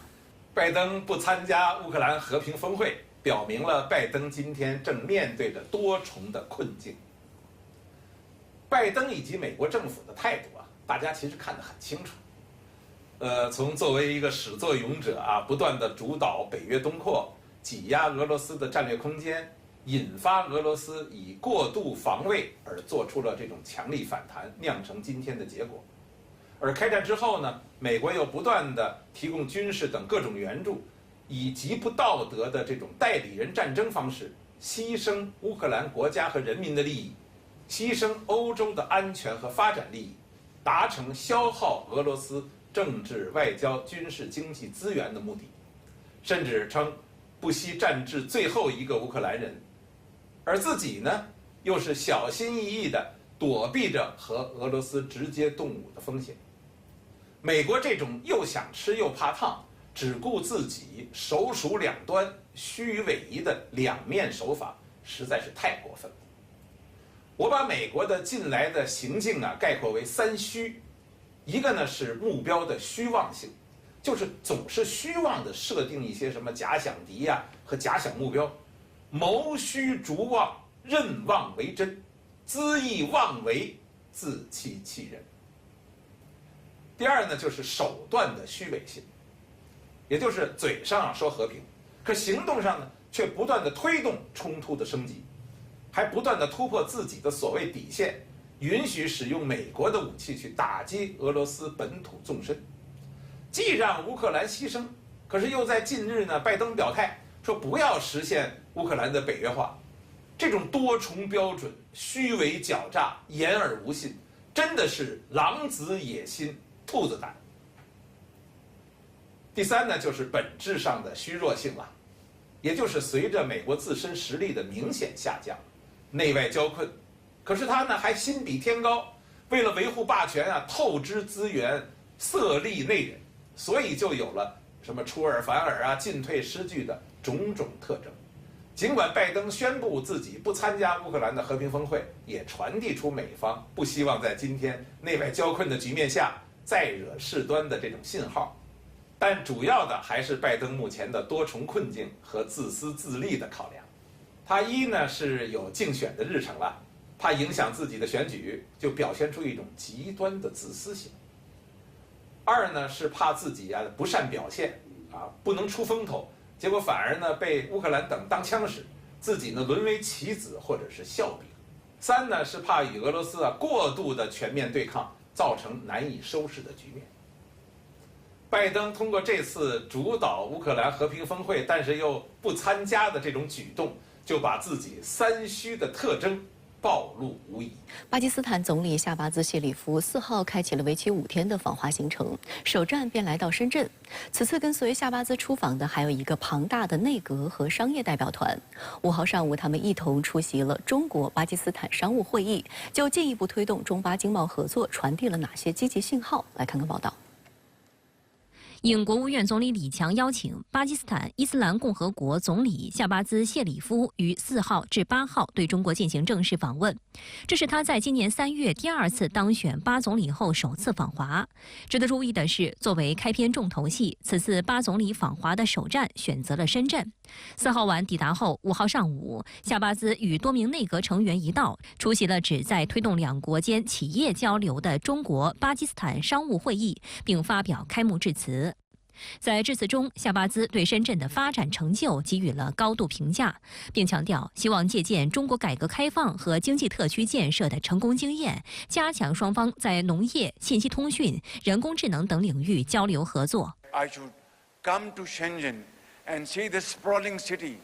拜登不参加乌克兰和平峰会，表明了拜登今天正面对着多重的困境。拜登以及美国政府的态度大家其实看得很清楚。从作为一个始作俑者不断的主导北约东扩，挤压俄罗斯的战略空间，引发俄罗斯以过度防卫而做出了这种强力反弹，酿成今天的结果。而开战之后呢，美国又不断的提供军事等各种援助，以极不道德的这种代理人战争方式，牺牲乌克兰国家和人民的利益，牺牲欧洲的安全和发展利益，达成消耗俄罗斯政治、外交、军事、经济资源的目的，甚至称不惜战至最后一个乌克兰人，而自己呢，又是小心翼翼地躲避着和俄罗斯直接动武的风险。美国这种又想吃又怕烫，只顾自己首鼠两端、虚伪夷的两面手法，实在是太过分了。我把美国的近来的行径概括为3虚，一个呢是目标的虚妄性，就是总是虚妄的设定一些什么假想敌和假想目标，谋虚逐妄，任妄为真，恣意妄为，自欺欺人。第二呢，就是手段的虚伪性，也就是嘴上说和平，可行动上呢却不断的推动冲突的升级，还不断的突破自己的所谓底线，允许使用美国的武器去打击俄罗斯本土纵深，既让乌克兰牺牲，可是又在近日呢，拜登表态说不要实现乌克兰的北约化，这种多重标准、虚伪狡诈、言而无信，真的是狼子野心，兔子胆。第三呢，就是本质上的虚弱性了，也就是随着美国自身实力的明显下降，内外交困，可是他呢还心比天高，为了维护霸权透支资源，色厉内荏，所以就有了什么出尔反尔进退失据的种种特征。尽管拜登宣布自己不参加乌克兰的和平峰会，也传递出美方不希望在今天内外交困的局面下再惹事端的这种信号。但主要的还是拜登目前的多重困境和自私自利的考量。他一呢是有竞选的日程了，怕影响自己的选举，就表现出一种极端的自私性。二呢是怕自己不善表现不能出风头，结果反而呢被乌克兰等当枪使，自己呢沦为棋子或者是笑柄。三呢是怕与俄罗斯过度的全面对抗，造成难以收拾的局面。拜登通过这次主导乌克兰和平峰会，但是又不参加的这种举动，就把自己三虚的特征暴露无遗。巴基斯坦总理夏巴兹谢里夫4号开启了为期5天的访华行程，首站便来到深圳。此次跟随夏巴兹出访的还有一个庞大的内阁和商业代表团。5号上午，他们一同出席了中国巴基斯坦商务会议，就进一步推动中巴经贸合作传递了哪些积极信号？来看看报道。应国务院总理李强邀请，巴基斯坦伊斯兰共和国总理夏巴兹谢里夫于4号至8号对中国进行正式访问。这是他在今年3月第2次当选巴总理后首次访华。值得注意的是，作为开篇重头戏，此次巴总理访华的首站选择了深圳。4号晚抵达后，5号上午，夏巴兹与多名内阁成员一道出席了旨在推动两国间企业交流的中国巴基斯坦商务会议，并发表开幕致辞。在致辞中，夏巴兹对深圳的发展成就给予了高度评价，并强调希望借鉴中国改革开放和经济特区建设的成功经验，加强双方在农业、信息通讯、人工智能等领域交流合作。I should come to Shenzhen and see this sprawling city,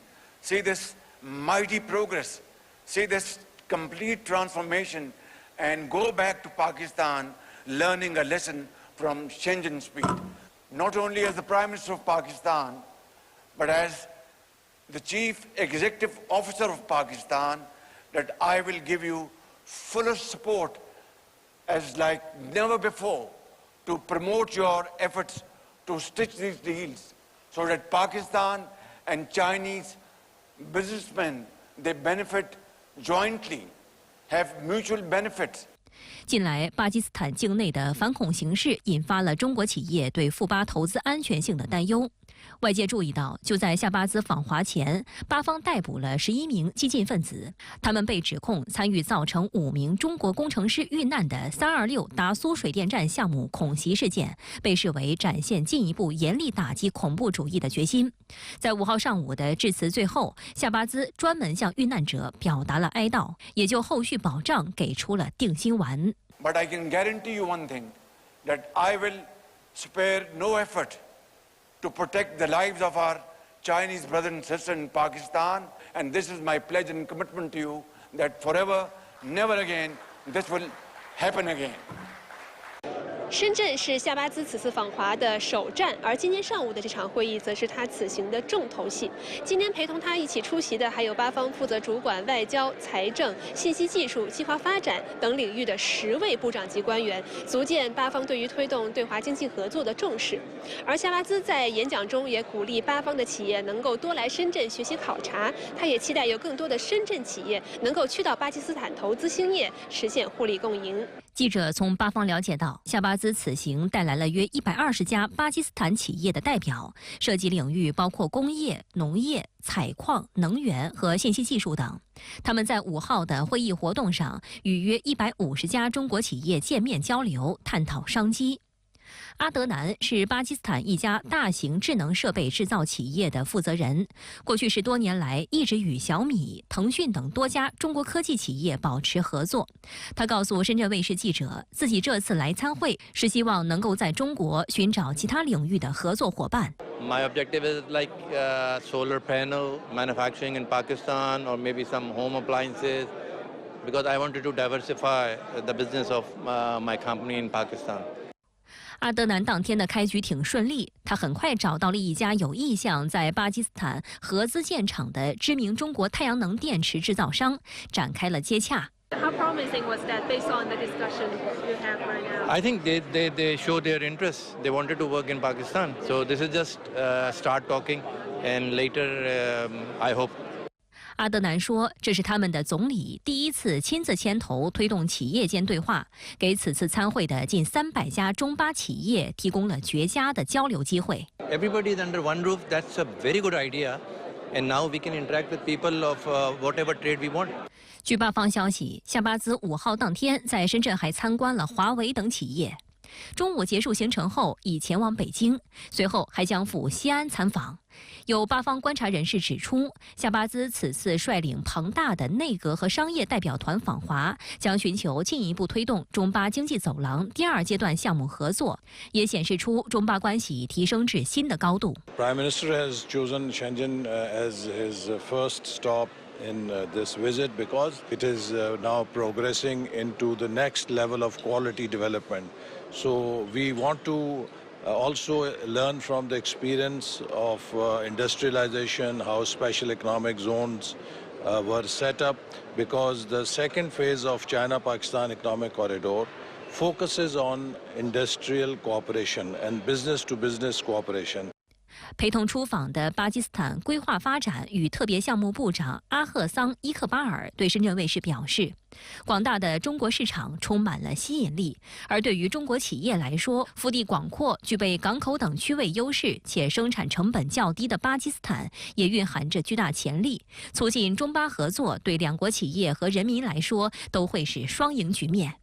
see this mighty progress, see this complete transformation, and go back to Pakistan learning a lesson from Shenzhen speed.Not only as the Prime Minister of Pakistan, but as the Chief Executive Officer of Pakistan, that I will give you fullest support as like never before to promote your efforts to stitch these deals so that Pakistan and Chinese businessmen, they benefit jointly, have mutual benefits.近来，巴基斯坦境内的反恐形势引发了中国企业对赴巴投资安全性的担忧。外界注意到，就在夏巴兹访华前，巴方逮捕了11名激进分子，他们被指控参与造成5名中国工程师遇难的326达苏水电站项目恐袭事件，被视为展现进一步严厉打击恐怖主义的决心。在5号上午的致辞最后，夏巴兹专门向遇难者表达了哀悼，也就后续保障给出了定心丸。But I can guarantee you one thing, that I will spare no effort to protect the lives of our Chinese brothers and sisters in Pakistan, and this is my pledge and commitment to you that forever, never again, this will happen again.深圳是夏巴兹此次访华的首站，而今天上午的这场会议则是他此行的重头戏。今天陪同他一起出席的还有巴方负责主管外交、财政、信息技术、计划发展等领域的10位部长级官员，足见巴方对于推动对华经济合作的重视。而夏巴兹在演讲中也鼓励巴方的企业能够多来深圳学习考察，他也期待有更多的深圳企业能够去到巴基斯坦投资兴业，实现互利共赢。记者从巴方了解到，夏巴兹此行带来了约120家巴基斯坦企业的代表，涉及领域包括工业、农业、采矿、能源和信息技术等。他们在5号的会议活动上与约150家中国企业见面交流，探讨商机。阿德南是巴基斯坦一家大型智能设备制造企业的负责人，过去10多年来一直与小米、腾讯等多家中国科技企业保持合作。他告诉深圳卫视记者，自己这次来参会是希望能够在中国寻找其他领域的合作伙伴。My objective is like solar panel manufacturing in Pakistan or maybe some home appliances, because I wanted to diversify the business of my company in Pakistan.阿德南当天的开局挺顺利，他很快找到了一家有意向在巴基斯坦合资建厂的知名中国太阳能电池制造商，展开了接洽。How promising was that based on the discussion you have right now? I think they showed their interest. They wanted to work in Pakistan. So this is just start talking, and later I hope. 阿德南说，这是他们的总理第一次亲自牵头推动企业间对话，给此次参会的近300家中巴企业提供了绝佳的交流机会。Everybody is under one roof. That's a very good idea. And now we can interact with people of whatever trade we want. 据巴方消息，夏巴兹5号当天在深圳还参观了华为等企业。中午结束行程后，已前往北京，随后还将赴西安参访。有巴方观察人士指出，夏巴兹此次率领庞大的内阁和商业代表团访华，将寻求进一步推动中巴经济走廊第2阶段项目合作，也显示出中巴关系提升至新的高度。Prime Minister has chosen Shenzhen as his first stop in this visit because it is now progressing into the next level of quality development. So we want to also learn from the experience of industrialization, how special economic zones were set up, because the second phase of China-Pakistan Economic Corridor focuses on industrial cooperation and business-to-business cooperation. 陪同出访的巴基斯坦规划发展与特别项目部长阿赫桑·伊克巴尔对深圳卫视表示，广大的中国市场充满了吸引力，而对于中国企业来说，腹地广阔、具备港口等区位优势且生产成本较低的巴基斯坦也蕴含着巨大潜力，促进中巴合作对两国企业和人民来说都会是双赢局面。